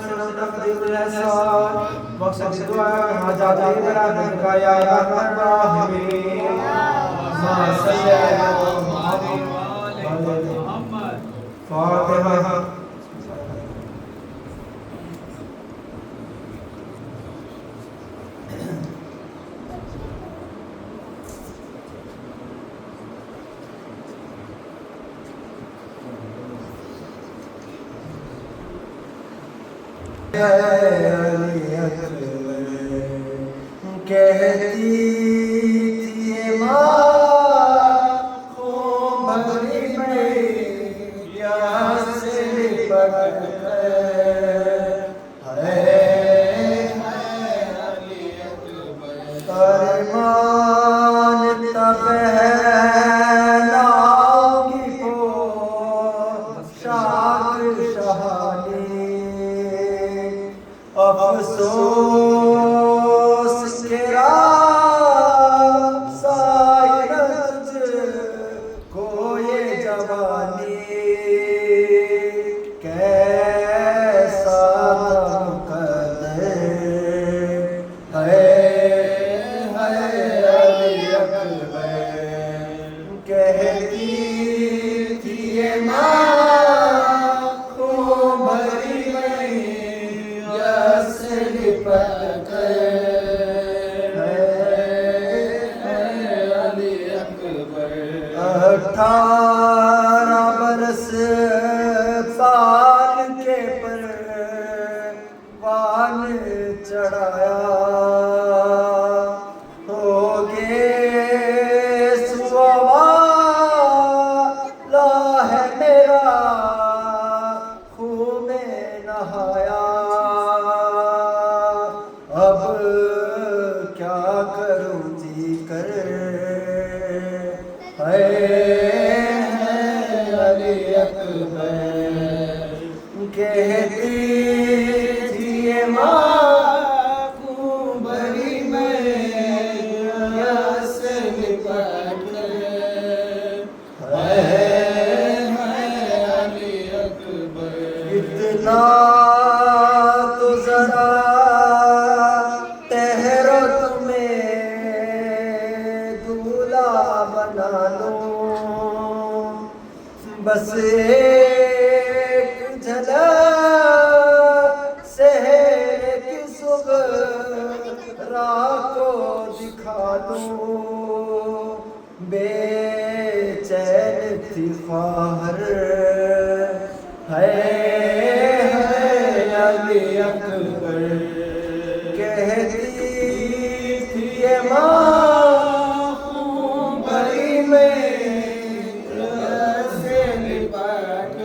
सुनम तकदीर एहसान मकसद दुआ हाजात बराबर का या इब्राहिम मा सल्लल्लाहु अलैहि मुहम्मद फातिहा कहती थी माँ खूब भरी में प्यास लिपट अरमान तब है लागी पोशाक शहानी अफसोस के सायरत को ये जवानी कैसा मुकद्दर है अली अकबर कहती थी ये माँ को भरी में यस लिपट अली अकबर 18 बरस साल के परवान चढ़ाया होगे सुवाला है मेरा खून में नहाया अब क्या करूं जी कर है अली अकबर कहती थी ये माँ खूब भरी में यस लिपट है अली अकबर इतना तो जरा ठहरो तुम्हें दूल्हा बना लो बस एक झलक शहर की सुगरा को दिखा दो बेचैन थी ख्वाहर है अली अकबर कहती थी ये माँ भरी में से लिपट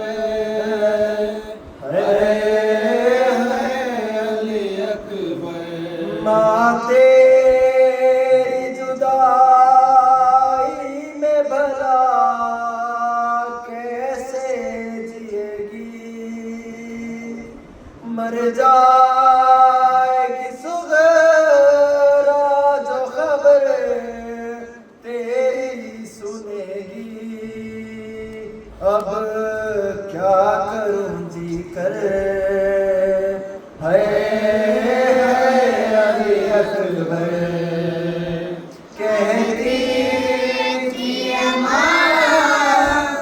है अली अकबर माँ तेरी जुदाई में भला कैसे जिएगी मर जाएगी सुगरा जो खबर तेरी सुनेगी अब क्या करूं जी कर है अली अकबर कहती थी ये माँ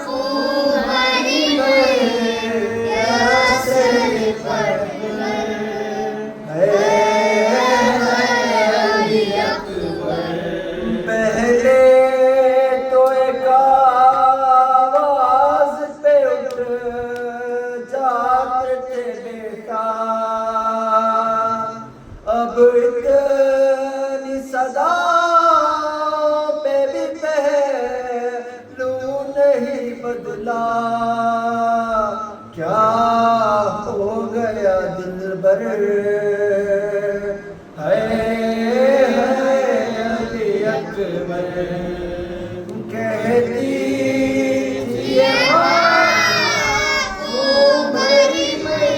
खूब भरी में यस लिपट है अली अकबर पहले तो एक आवाज पे उठ जाते थे बेटा अब इतनी सदा पे भी पहलू नहीं बदला क्या हो गया दिल भर है अली अकबर कहती थी ये माँ खूब भरी में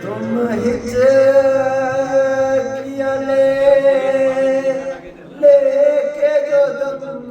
तुम हिचकियाँ लेके जो तुम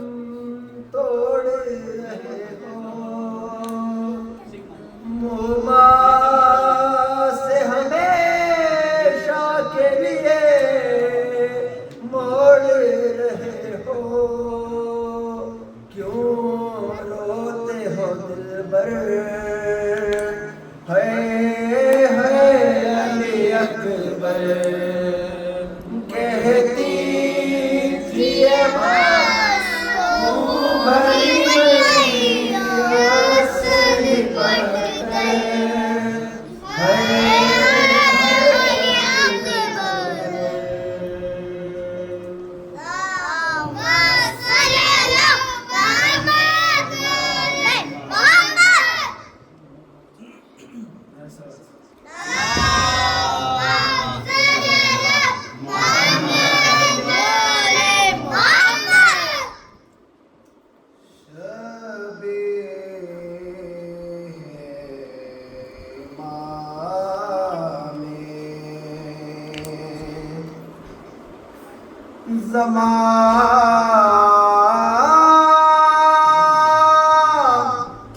ज़मां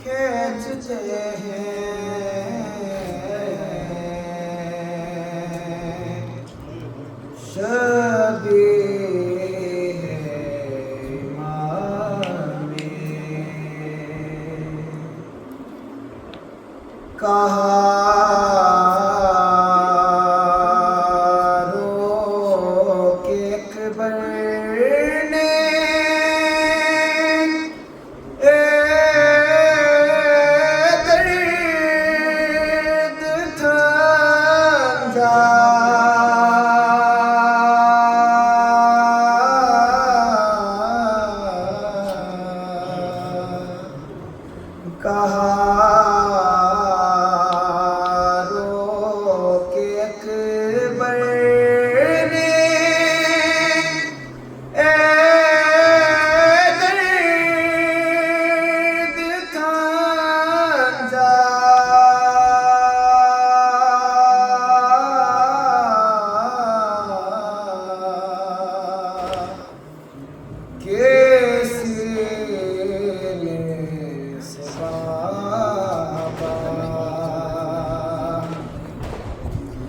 खींचते हैं शबीर इमामे कहा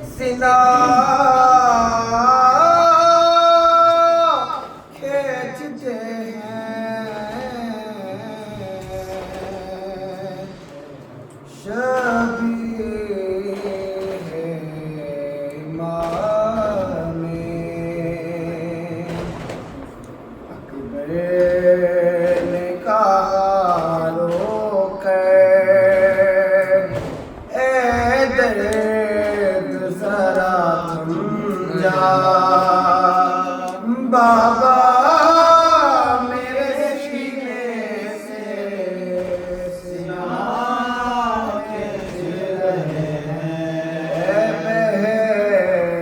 सीना खींचते हैं शबीर इमामे अकबर ने कहा रोकर ए दर्द जरा थम जा बाबा मेरे सीने से सीना खींच रहे हैं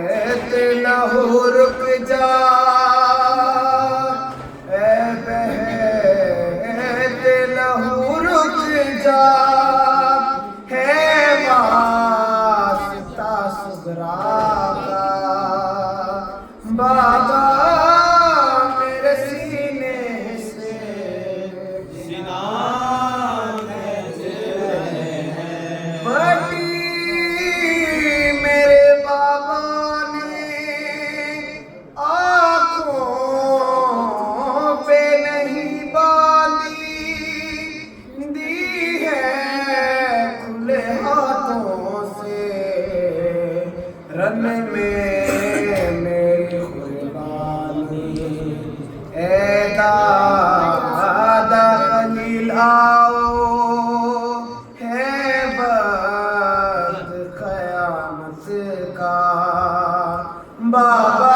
बहते लहू रुक जा बहते लहू रुक जा है वास्ता सुगरा का बाबा मेरे सीने से सीना खींच रहे हैं बड़ी मेरे बाबा ने आँखों पे नहीं बाली दी है खुले हाथों से रन में मेरी कुर्बानी ए दादा खलील आओ है वक्त क़यामत का बाबा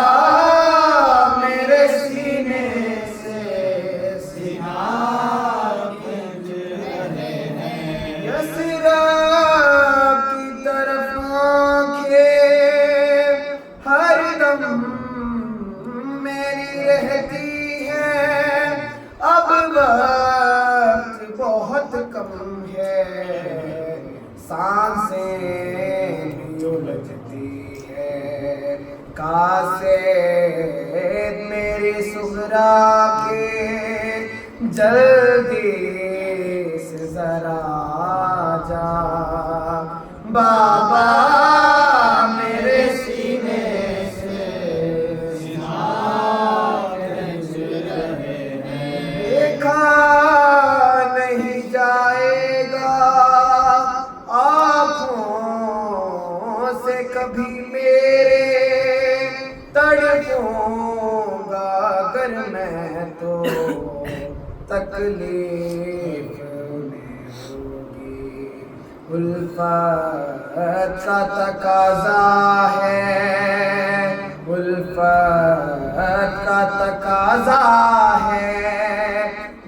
मेरे सीने से सीना खींच रहे हैं यसरब की तरफ आँखें हरदम मेरी रहती है अब वक्त बहुत कम है सांसें भी उलझती है कासे मेरी सुगरा के जल्दी से जरा जा बाबा मेरे सीने से सीना खींच रहे हैं देखा नहीं जाएगा आँखों से कभी मेरे तड़पूंगा अगर मैं तो तकलीफ में होगी उल्फत का तकाजा है उल्फत का तकाजा है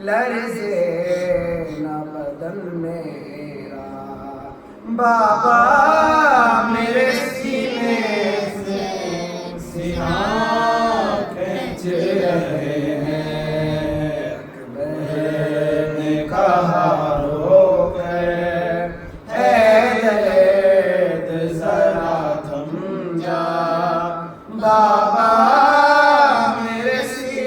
लर्ज़े न बदन मेरा बाबा मेरे सीने से सीना खींच रहे हैं अकबर ने कहा रोकर ऐ दर्द जरा थम जा बाबा मेरे सीने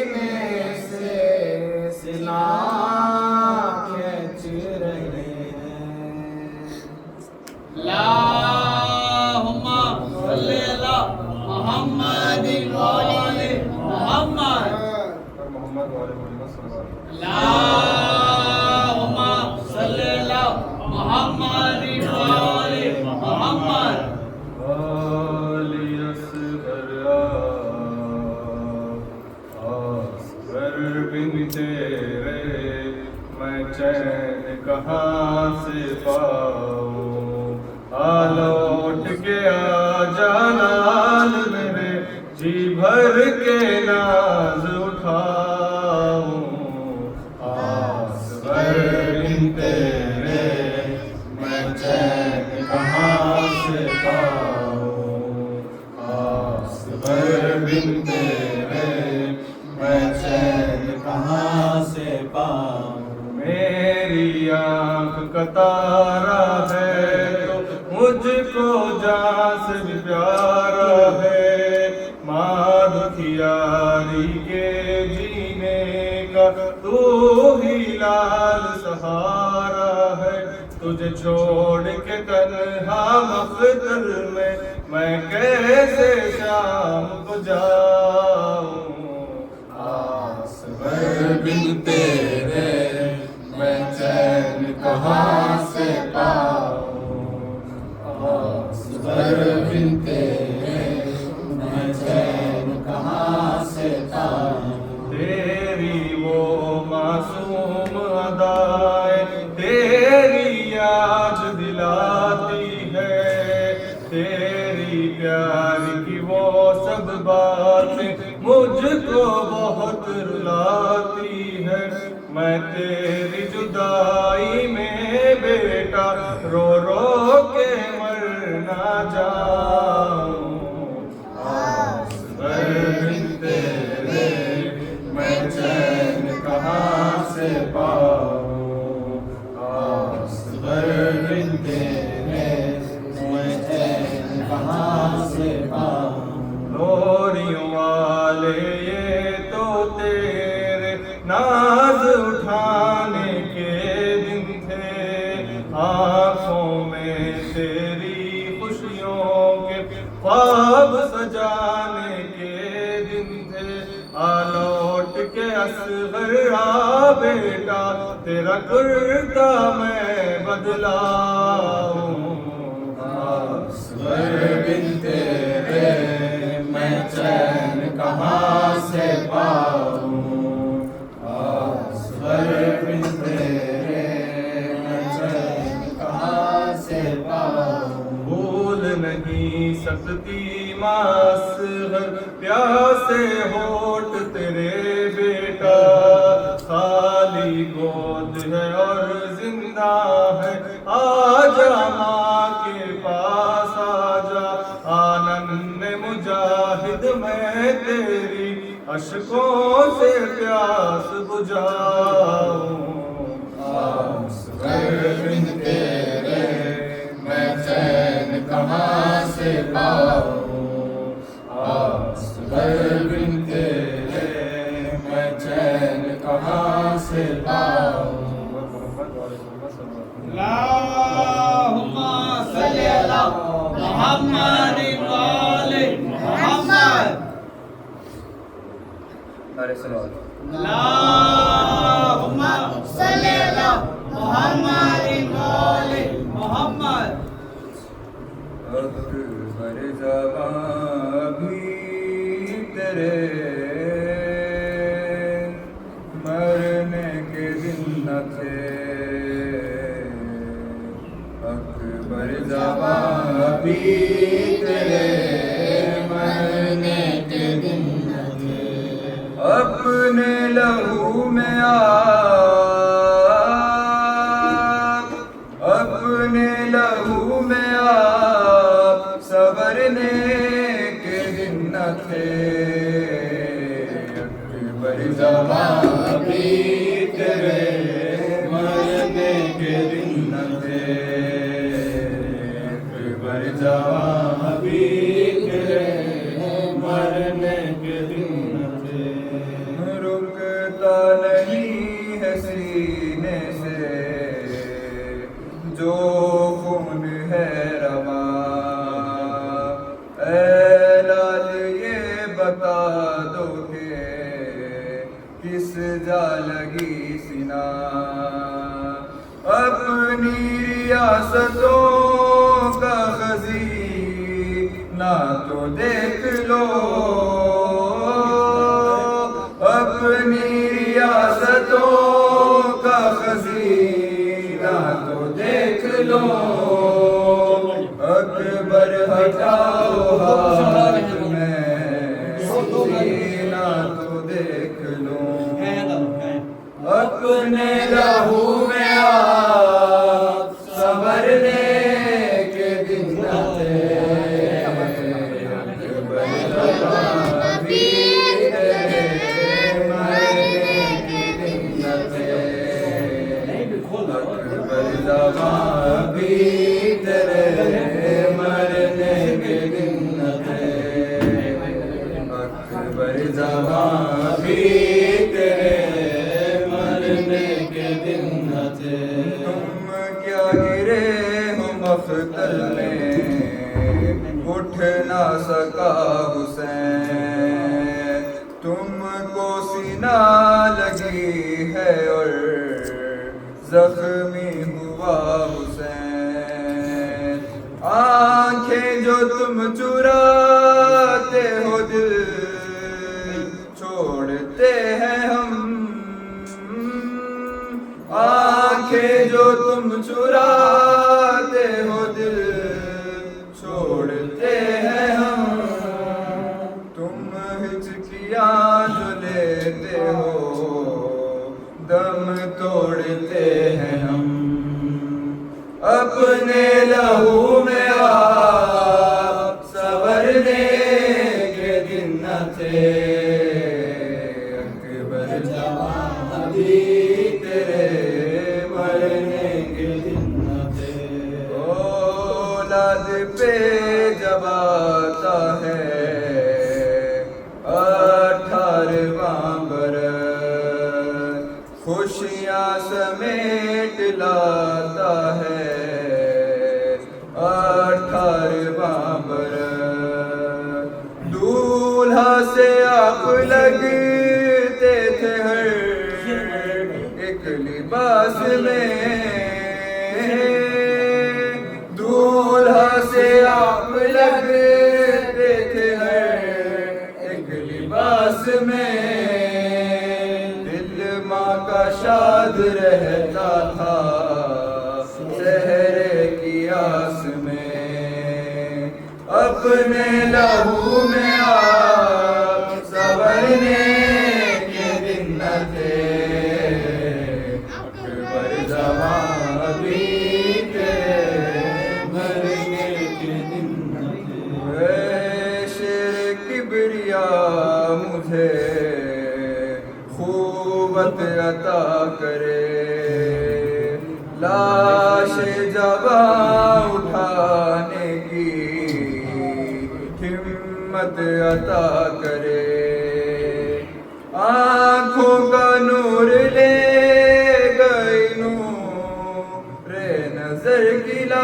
चैन कहाँ से पाऊं। आ लौट के आ जाना मेरे, जी भर के नाज उठाऊं। आस भर बिन तेरे मैं चैन कहाँ से पाऊं। आस भर बिन तेरे मैं चैन कहाँ से पाऊं। मेरी आँख का तारा है तो मुझको जान से भी प्यारा है। माँ दुखियारी के जीने का तू ही लाल सहारा है। तुझे छोड़ के तन्हा मख्तर में मैं कैसे शाम को जाऊं। आस भर बिन तेरे मैं चैन कहाँ से पाऊं। आस भर बिन तेरे मैं चैन कहाँ से पाऊं। तेरी वो मासूम अदाएं तेरी याद दिलाती है। तेरी प्यार की वो सब बातें मुझको बहुत रुलाती है। मैं तेरी जुदाई में बेटा रो रो के मर ना जाऊं। आस भर बिन तेरे मैं चैन कहाँ से पाऊं। आस भर बिन तेरे मैं चैन कहाँ से पाऊं। लोरियों वाले ये तो तेरे नाज उठाने के दिन थे। आँखों में तेरी खुशियों के ख्वाब सजाने के दिन थे। आ लौट के असगर आ बेटा तेरा कुर्ता मैं बदलाऊं। आस भर बिन तेरे मैं चैन कहाँ से पाऊं। आस भर बिन तेरे मैं चैन कहाँ से पाऊं। भूल नहीं सकती मासगर प्यासे होठ तेरे बेटा। खाली गोद है और जिंदा है, आजा माँ के पास आजा। आनंद मुजाहिद मैं तेरी अशकों से प्यास बुझाऊं। आस भर बिन तेरे मैं चैन कहाँ से पाऊं। आस भर बिन तेरे मैं चैन कहाँ से पाऊं। अल्लाहुम्मा सल्ली अला मुहम्मद व आले मुहम्मद। अल्लाहुम्मा सल्ली अला मुहम्मद व आले मुहम्मद। अकबर ज़बां भी तेरे मरने के दिन न थे। अकबर ज़बां भी तेरे मरने के दिन न थे। अपने लहू में अपने लहू में सवरने के दिन न थे। अकबर ज़बां भी तेरे मरने के दिन न थे। अकबर ज़बां भी तेरे मरने के दिन न थे। रुकता नहीं है सीने से जो खून है रवा। ऐ लाल ये बता दो के किस जा लगी सीना। अपनी रियासतों का खज़ीना तो देख लो। अपनी रियासतों का खज़ीना अपने लहू में आप संवरने के दिन न थे। अकबर ज़मां भी तेरे मरने के दिन न थे। अकबर ज़मां भी तेरे मरने के दिन न थे। अकबर ज़मां भी तेरे मरने के दिन न थे। तुम क्या गिरे हो मख्तल में, उठ ना सका हुसैन। तुमको सीना लगी है और जख्मी हुआ हुसैन। आंखें जो तुम चुराते हो दिल छोड़ते हैं हम। आंखें जो तुम चुराते हो दिल छोड़ते हैं हम। तुम हिचकियां जो लेते हो दम तोड़ते हैं हम। अपने लहू में आप संवरने के दिन न थे। अकबर ज़मां भी तेरे मरने के दिन न थे। औलाद पे जब आता है 18वां बरस, खुशियाँ समेट लाता है 18वां बरस। दूल्हा से आप लगते थे हर एक लिबास में। दूल्हा से आप लगते थे हर एक लिबास में। दिल माँ का शाद रहता था सहरे की आस में। अपने लहू में आप संवरने के दिन न थे। अकबर ज़मां भी तेरे मरने के दिन न थे। शेर किबरिया मुझे खूबत अता करे, लाश जवां उठाने की हिम्मत अता करे। आँखों का नूर ले गई नूरे नजर की लाश।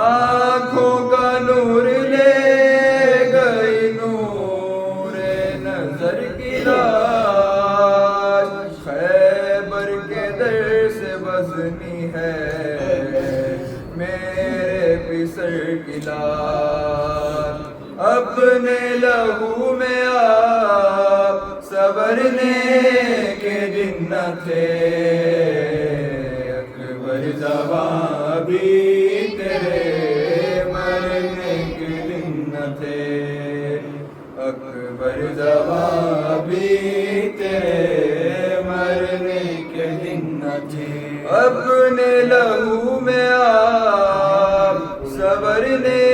आँखों का नूर ले गई नूरे नजर की लाश। खैबर के दर से वज़नी है मेरे पिसर की लाश। अपने लहू में आप संवरने के दिन न थे। अकबर ज़मां भी तेरे मरने के दिन न थे। अकबर ज़मां भी तेरे मरने के दिन न थे। अपने लहू में आप संवरने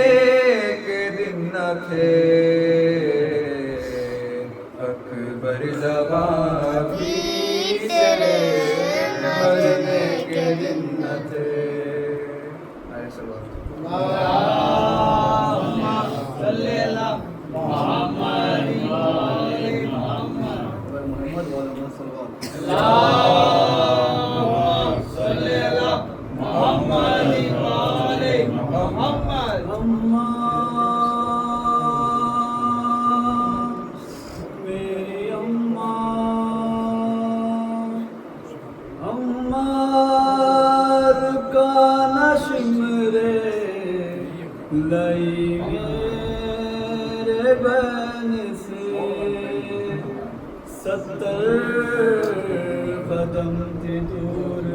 के दिन न थे। अकबर ज़मां भी तेरे मरने के दिन न थे। अल्लाहुम्मा सल्ली अला मुहम्मद व आले मुहम्मद। अल्लाहुम्मा सल्ली अला मुहम्मद व आले मुहम्मद। मेरी अम्मा अम्मार का नश्मरे लई मेरे बन से 70 कदम थी दूर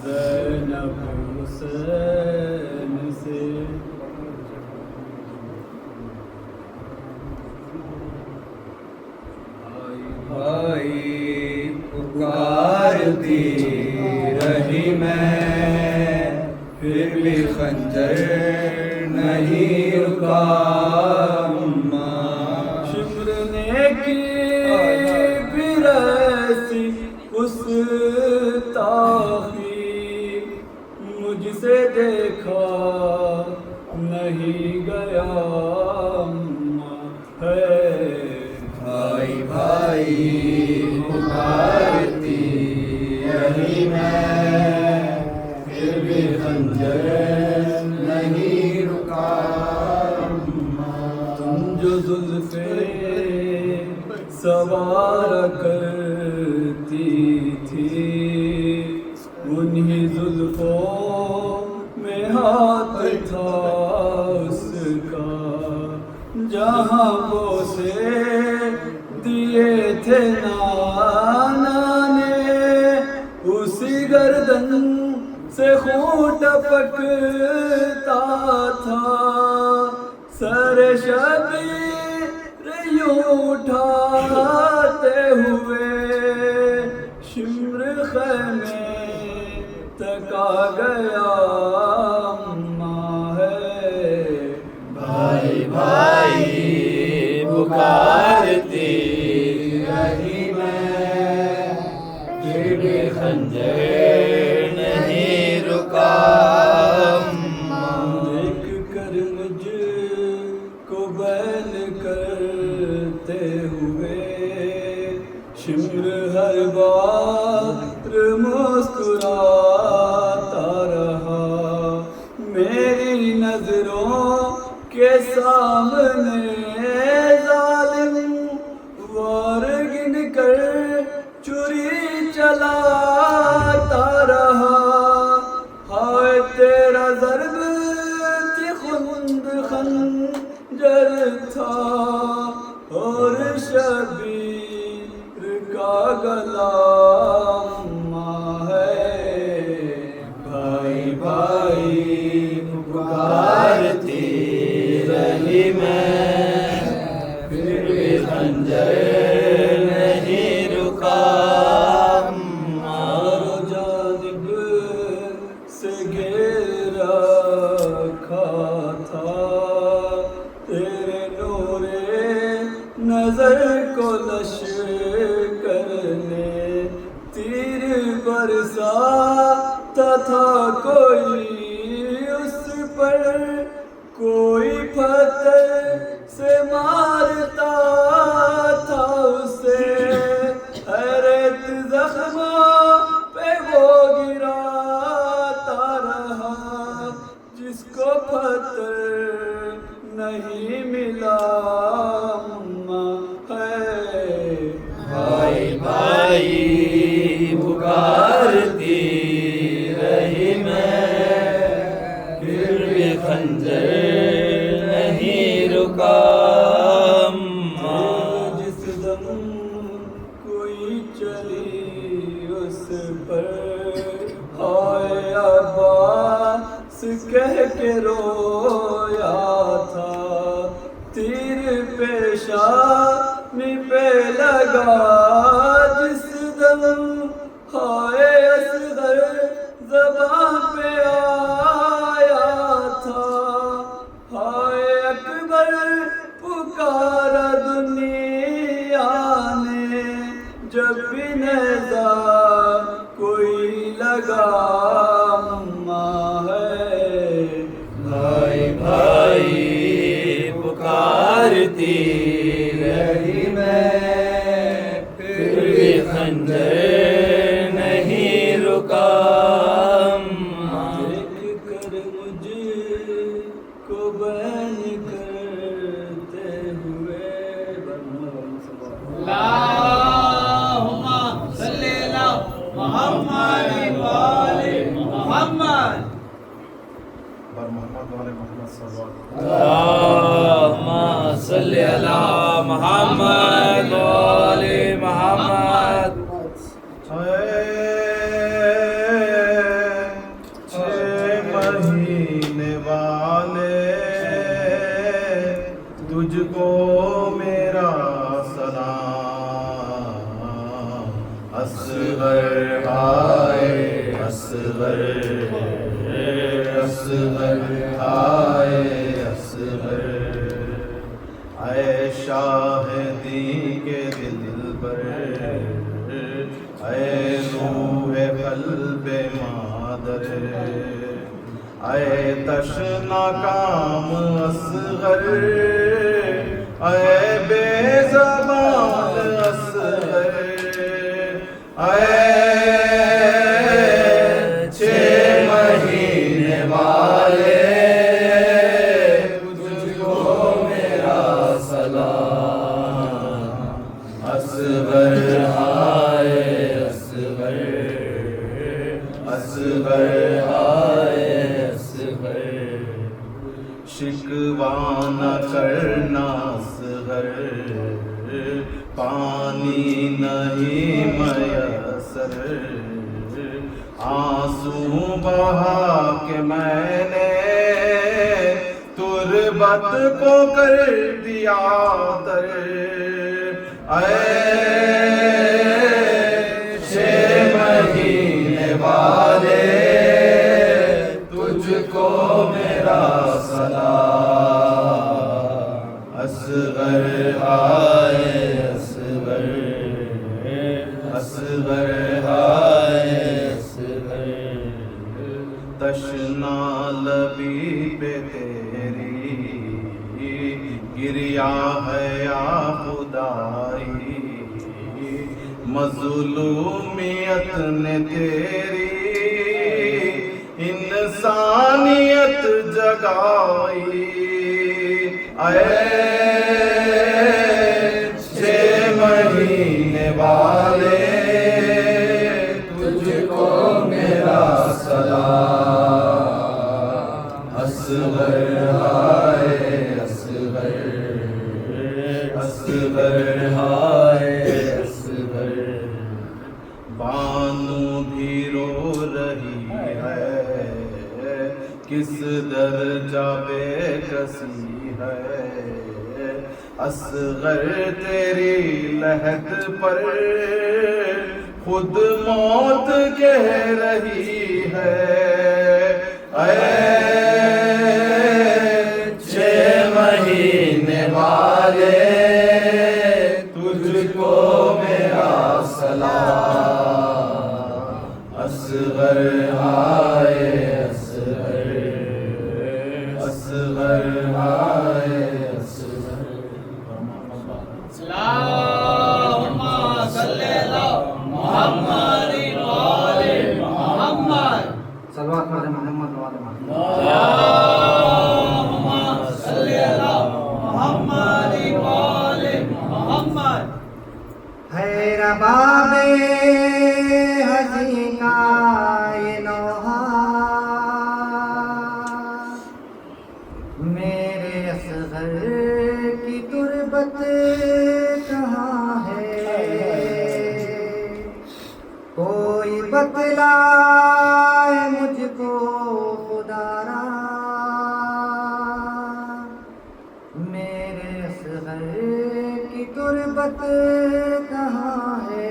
ज़ैनब हुसैन से। पुकारती रही मैं, फिर भी खंजर नहीं रुका अम्मा। शिम्र ने की बिरसी गुस्ताखी, मुझसे देखा नहीं गया अम्मा है। भाई भाई पुकारती रही मैं, फिर भी खंजर नहीं रुका अम्मा। तुम जो जुल्फ़े सवार करती थी, उन्हीं जुल्फ़ों में हाथ था उसका, जहाँ बोसे दिए थे नाना ने, उसी गर्दन से खून टपकता था। सर शबीर यूं उठाते हुए शिम्र ख़ैमे तक आ गया अम्मा है। भाई भाई पुकारती रही मैं, फिर भी खंजर नहीं रुका अम्मा। देख कर मुझको बैन करते हुए शिम्र हर बार मुस्कुराता रहा। मेरी नजरों के सामने जालिम वार गिन कर चुरी चलाता रहा। हाय तेरा ज़र्ब थी खुंद खंजर था, और शबीर का गला अम्मा है। भाई भाई पुकारती रही मैं, फिर भी खंजर नहीं रुका अम्मा। चारों जानिब से घेर रखा था, तेरे नूरे नजर को लश्कर ने तीर बरसाता था कोई उस पर, कोई पत्थर से मारता था उसे। हैरत जख्मों पे वो गिराता रहा, जिसको पत्थर नहीं मिला अम्मा है। भाई भाई पुकारती रही मैं, फिर भी खंजर नहीं रुका अम्मा। जिस दम कोई चली उस पर, हाय अब्बास कह के रोया था। तीर पेशानी पे लगा जिस दम, हाय असगर ज़बां पे आया था। हाय अकबर पुकारा दुनिया ने, जब भी नेज़ा कोई लगा अम्मा है। भाई भाई पुकारती रही मैं, फिर भी खंजर नहीं रुका अम्मा। देख कर मुझको बैन करते हुए अल्लाहुम्मा सल्ली अला मुहम्मद व आले मुहम्मद। अल्लाहुम्मा सल्ली अला मुहम्मद व आले मुहम्मद। महीने वाले तुझको मेरा सलाम। असगर हाय असगर असगर हाय असगर ऐ शाहदी के दिलबर ऐ रूह क़ल्बे मादर ऐ तशना काम असगर ऐ बेज़बान असगर ऐ 6 महीने वाले तुझको मेरा सलाम असगर हाय असगर असगर हाय असगर शिकवा न करना असगर पानी नहीं मयसर आंसू बहा के मैंने तुरबत को कर दिया तर ऐ 6 महीने वाले तुझको मेरा सलाम असगर हाय असगर असगर हाय असगर तशना लबी पे तेरी गिरिया है या खुदाई मज़लूमियत ने तेरी इंसानियत जगाई ऐ 6 महीने वाले तुझको मेरा सलाम असगर हाय असगर असगर हाय असगर बानू भी रो रही है किस दर्जा बेकसी है असगर तेरी लहद पर खुद मौत कह रही है ऐ 6 महीने वाले तुझको मेरा सलाम असगर हाय असगर असगर हाय असगर अल्लाहुम्मा सल्ली अला मुहम्मद व आले मुहम्मद सल्लल्लाहु अलैहि मोहम्मद व आले मोहम्मद अल्लाहुम्मा सल्ली अला मुहम्मद व आले मुहम्मद है रबाबे हज़ी का ये नौहा मेरे असगर की तुरबत कहाँ है कोई बतलाए मुझको खुदारा मेरे असगर की तुरबत कहाँ है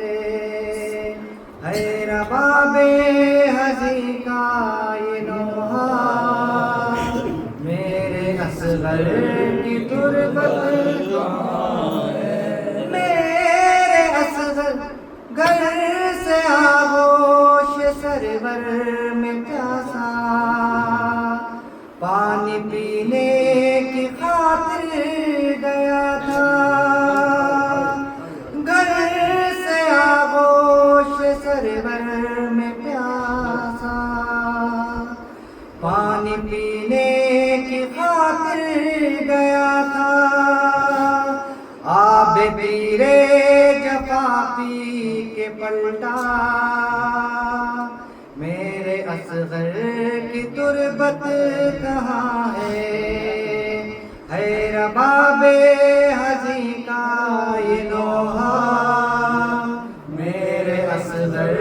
रबाबे हज़ी का ये नौहा मेरे असगर की तुरबत कहाँ है मेरे असगर घर से आगोश सरवर में प्यासा पानी पीने की खातिर गया था घर से आगोश सरवर में प्यासा पानी पीने की खातिर गया था आब पीरे जफा पी के पलटा मेरे असगर की तुरबत कहाँ है रबाबे हज़ी का ये नौहा मेरे असगर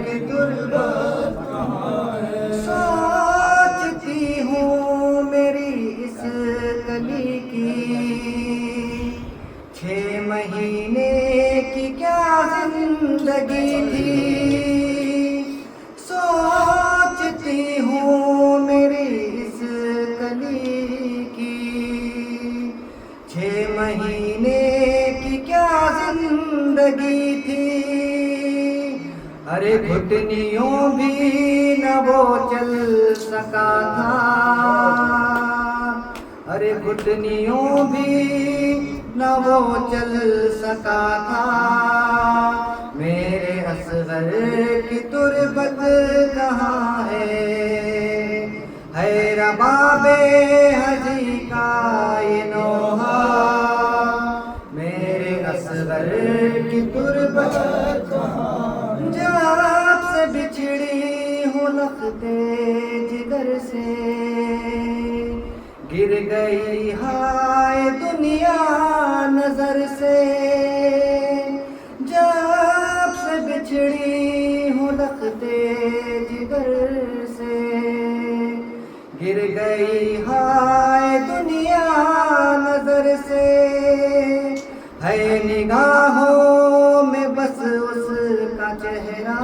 की तुरबत कहाँ है सोचती हूँ मेरी इस कली की 6 महीने की क्या जिंदगी जिंदगी थी, सोचती हूँ मेरी इस कली की। 6 महीने की क्या जिंदगी थी, अरे घुटनियों भी न वो चल सका था, अरे घुटनियों भी न वो चल सका था। मेरे असगर की तुरबत कहाँ है रबाबे हजी का ये नोहा। मेरे असगर की तुरबत जब से बिछड़ी हूँ लखते जिगर से, गिर गई हाय दुनिया नजर से। जब से बिछड़ी हूँ लखते जिगर से, गिर गई हाय दुनिया नजर से। है निगाहों में बस उसका चेहरा,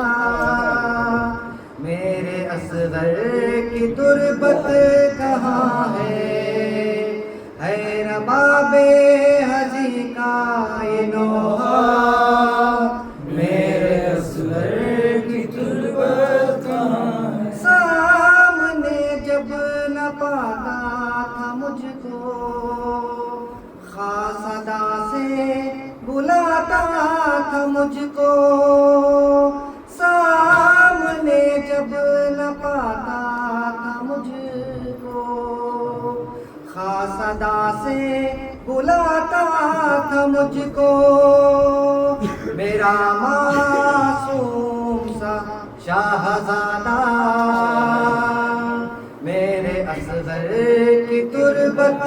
मेरे असगर की तुरबत कहाँ है रबाबे हजी का ये नोहा। मेरे असगर की तुरबत कहाँ है। सामने जब न पाता था मुझको, खास अदा से बुलाता था मुझको। सामने जब न पाता था मुझको, खास अदा से बुलाता था मुझको। मेरा मासूम सा शाहज़ादा, मेरे असगर की तुरबत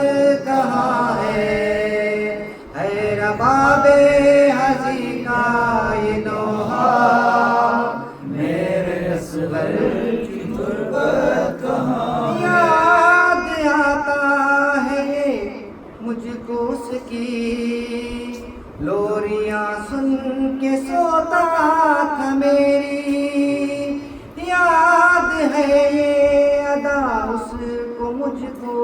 कहाँ है रबाबे हजी का ये नोहा। मेरे असगर की तुरबत कहाँ। याद आता है ये मुझको उसकी, लोरियां सुन के सोता था मेरी। याद है ये अदा उसको मुझको,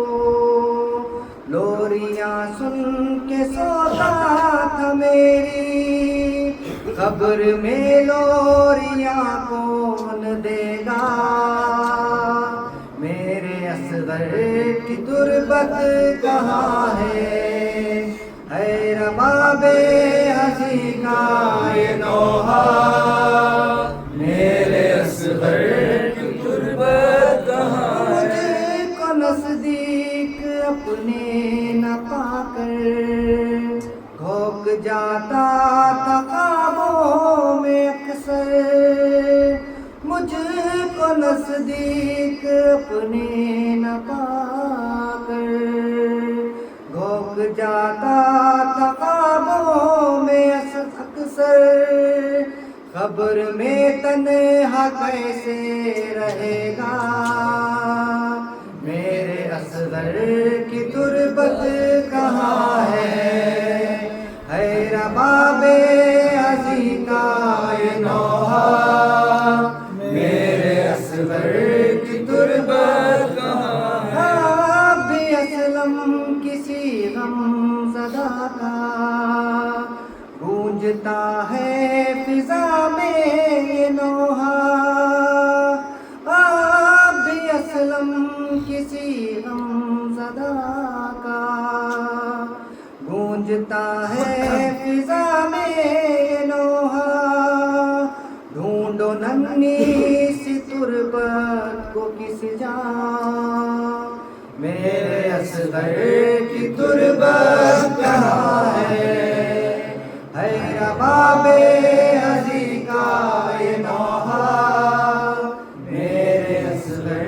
लोरियां सुन के सोता था मेरी। कब्र में लोरियां कौन देगा, मेरे असगर की तुरबत कहाँ है रबाबे हजी का ये नोहा। मेरे असगर की तुरबत कहाँ है। मुझको नजदीक अपने न पाकर, घोक जाता था ख्वाबों में अक्सर। मुझको नजदीक अपने न पाकर, घोक जाता था ख्वाबों में अक्सर। कब्र में तन्हा कैसे रहेगा, मेरे असगर की तुरबत कहाँ है रबाबे हजी का ये नोहा। मेरे असगर की तुरबत कहाँ है। भी असलम किसी गमज़दा का, गूंजता है फिजा में ये नोहा। भी असलम किसी गमज़दा का, गूंजता है फिजा में ये नोहा। ढूंढो नन्ही सी तुरबत को किस जा, मेरे असगर की तुरबत कहाँ है रबाबे हजी का ये नोहा। मेरे असगर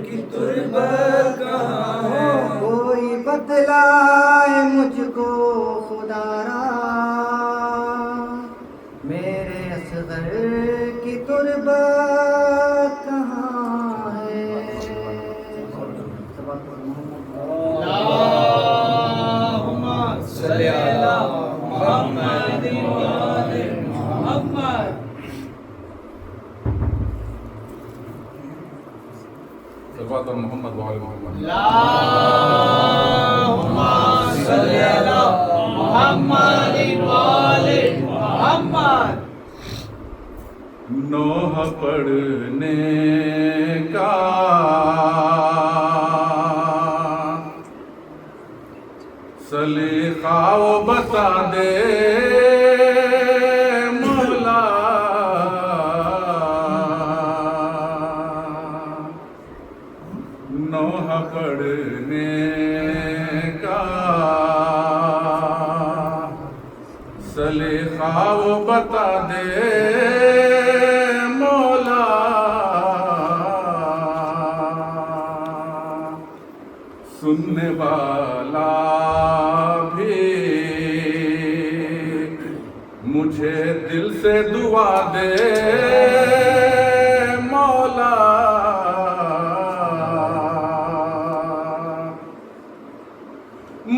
की तुरबत कहाँ है। कोई बतलाए मुझको खुदारा, मेरे असगर की तुरबत कहाँ है। सल्ली अला मुहम्मद। मोहम्मद। सल्लल्लाहु अलैहि मोहम्मद वाले मोहम्मद। अल्लाहुम्मा सल्ली अला मुहम्मद वाले मोहम्मद। नोह पढ़ने का सलीका वो बता दे मौला। नोह पढ़ने का सलीका वो बता दे मौला। सुनने वाला भी मुझे दिल से दुआ दे मौला।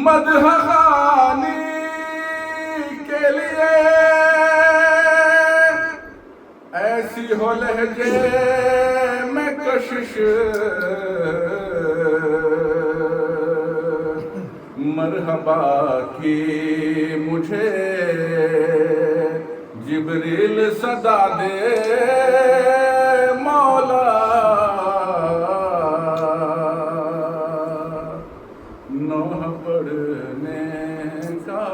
मदह खानी के लिए ऐसी हो लहजे में कशिश। मरहबा की मुझे जिब्रील सदा दे मौला। नोह पढ़ने का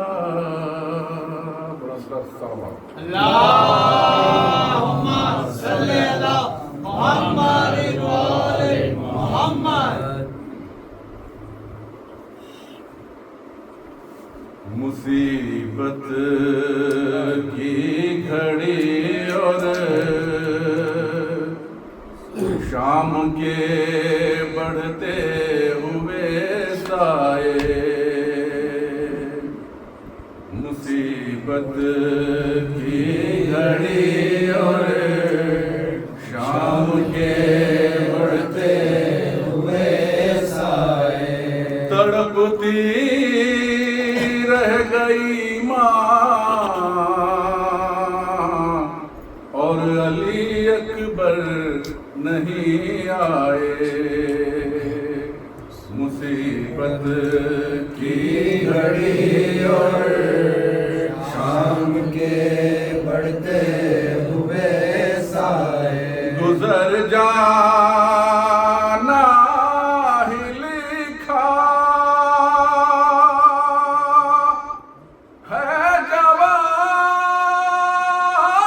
अल्लाहुम्मा सल्ली अला मुहम्मद वाले मोहम्मद। मुसीबत की घड़ी और शाम के बढ़ते हुए साए। मुसीबत की घड़ी और शाम के बढ़ते हुए साए। तड़पती रह गई माँ और अली अकबर नहीं आए। मुसीबत की घड़ी और शाम के बढ़ते हुए साए। गुजर जाना ही लिखा है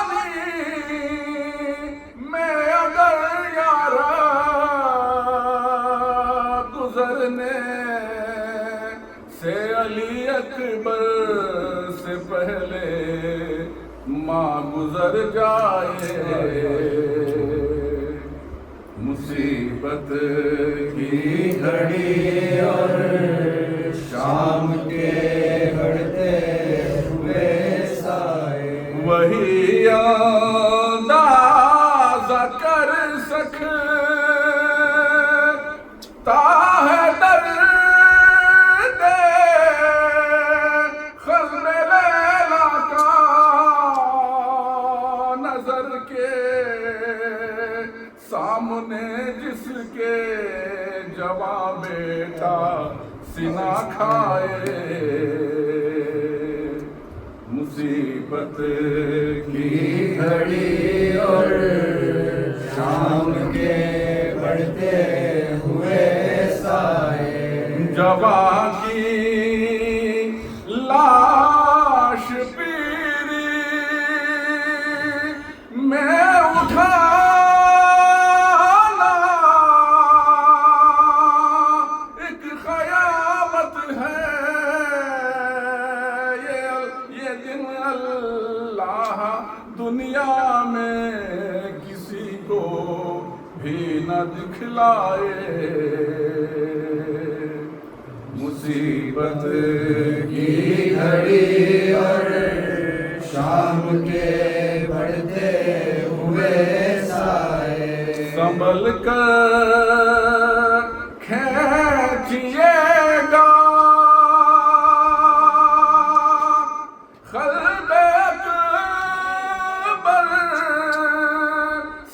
जवानी में अगर यारा गुजरने से अली अकबर से पहले माँ गुजर जाए। मुसीबत की घड़ी और शाम के बढ़ते हुए साए। वही अंदाज़ा कर सकता है दर्द ख़ल्क़ लैला का नजर के सामने जिसके जवां बेटा सिना खाए। मुसीबत की घड़ी और शाम के बढ़ते हुए साए। जवां की लाश पीरी में उठाना एक क़यामत है। ये दिन अल्लाह दुनिया में किसी को भी न दिखलाए। मुसीबत की घड़ी और शाम के बढ़ते हुए साए। संभल कर खींचिएगा क़ल्बे अकबर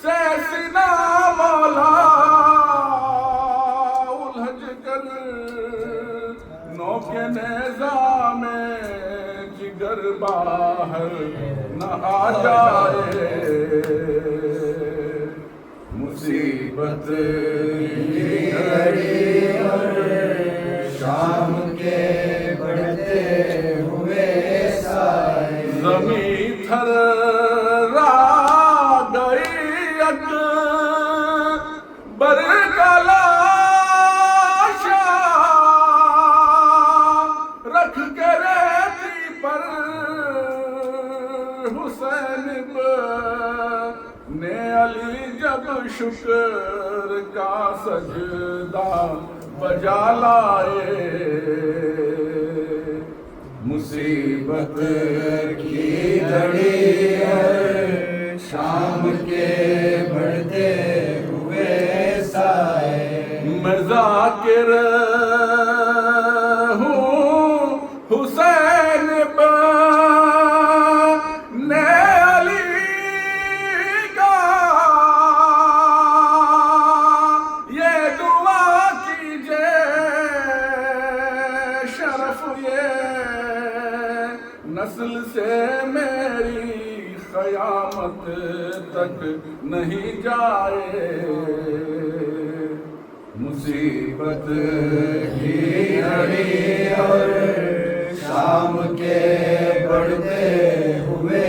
से सिना मौला। बाहर न आ जाए। मुसीबत की घड़ी और शाम के बढ़ते हुए साए, ज़मीं थर्रा गई अकबर का लाशा रख के रेती पर हुसैन ने अली जब शुक्र का सजदा बजा लाए। मुसीबत की घड़ी और शाम के बढ़ते हुए साए, मैं ज़ाकिर हूँ हुसैन ने अली का ये दुआ कीजिए शरफ ये नस्ल से मेरी क़यामत तक नहीं जाए। मुसीबत की घड़ी और शाम के बढ़ते हुए